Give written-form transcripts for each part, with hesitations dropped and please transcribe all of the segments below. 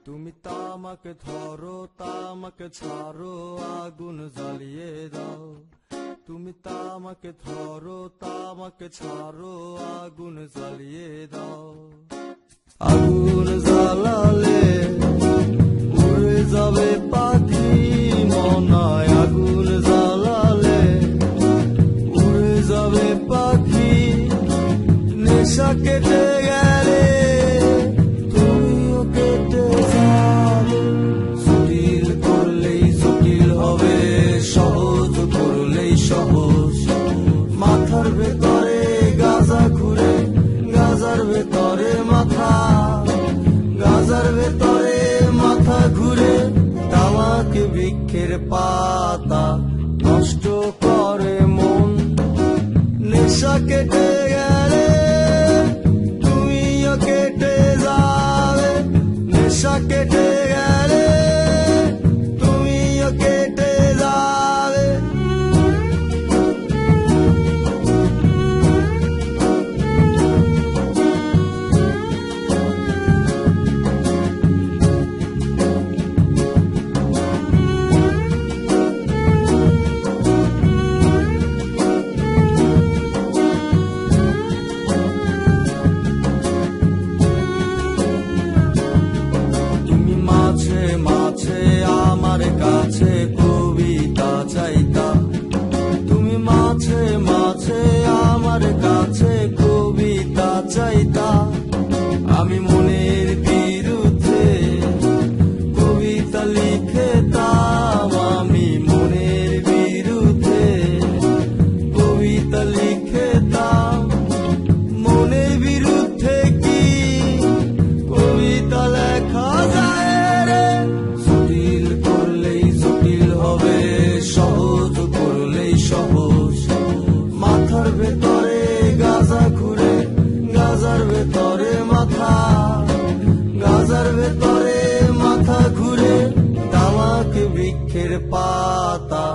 তুমি তামাকে ধরো তামাকে ছাড়ো আগুন জ্বালিয়ে দাও। তুমি তামাকে ধরো তামাকে ছাড়ো আগুন জ্বালিয়ে দাও। আগুন জ্বালালে উড়ে যাবে পাখি মনায়। আগুন জ্বালালে উড়ে যাবে পাখি। নেশা কেটে গেলে তুমিও কেটে যাবে। জটিল করলেই জটিল হবে, সহজ করলেই সহজ। মাথার ভেতরে গাজা ঘুরে, গাজার ভেতরে মাথা, গাজার ভেতরে মাথা ঘুরে। তামাক বৃক্ষের পাতা নষ্ট করে মন। নেশা কেটে গেলে তুমিও কেটে যাবে। নেশা কেটে গেলে তুমিও কেটে যাবে। মাঝে আমার কাছে কবিতা চাইতা। তুমি মাঝে মাঝে আমার কাছে কবিতা চাইতা। আমি মনের বিরুদ্ধে কবিতা লিখতাম। আমি মনের বিরুদ্ধে কবিতা লিখতাম। মনের বিরুদ্ধে কি কবিতা লেখা যায়? সহজ করলেই সহজ। মাথার ভেতরে গাজা ঘুরে, গাজার ভেতরে মাথা, গাজার ভেতরে মাথা ঘুরে। তামাক বৃক্ষের পাতা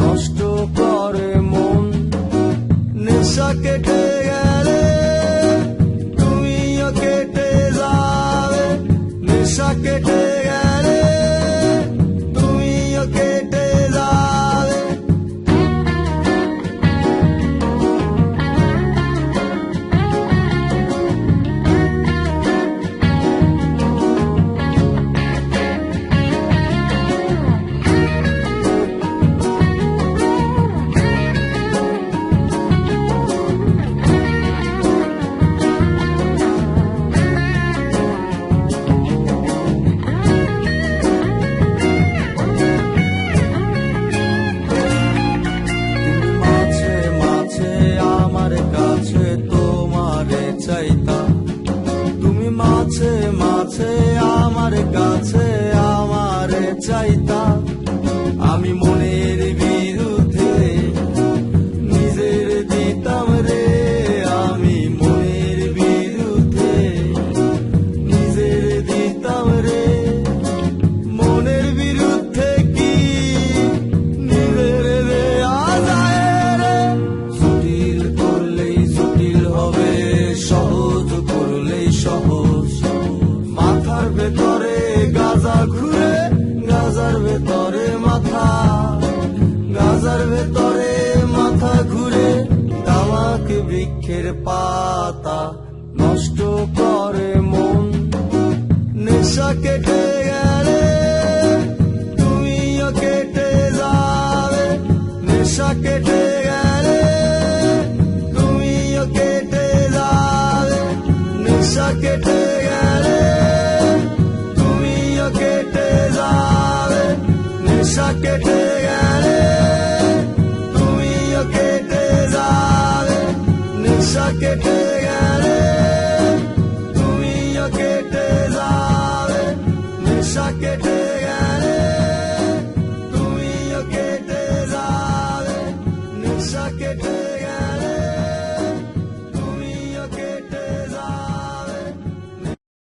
নষ্ট করে মন। নেশা কেটে গেলে তুমিও কেটে যাবে। নেশা কেটে গেলে তুমিও কেটে যাবে। তুমি মাঝে মাঝে আমার কাছে আমারে চাইতা। আমি মনের বিরুদ্ধে নিজের দিতাম রে। আমি মনের বিরুদ্ধে নিজের দিতাম রে। মনের বিরুদ্ধে কি নিজের দেয়া যায় রে? জটিল করলেই জটিল হবে, সহজ করলেই সহজ। মাথার ভেতরে গাজা ঘুরে, গাজার ভেতরে মাথা, গাজার ভেতরে মাথা ঘুরে। তামাক বৃক্ষের পাতা নষ্ট করে মন। নেশা কেটে গেলে তুমিও কেটে যাবে। নেশা কেটে গেলে তুমিও কেটে যাবে। নেশা কেটে গেলে তুমিও কেটে যাবে। নেশা কেটে গেলে তুমিও কেটে যাবে। নেশা কেটে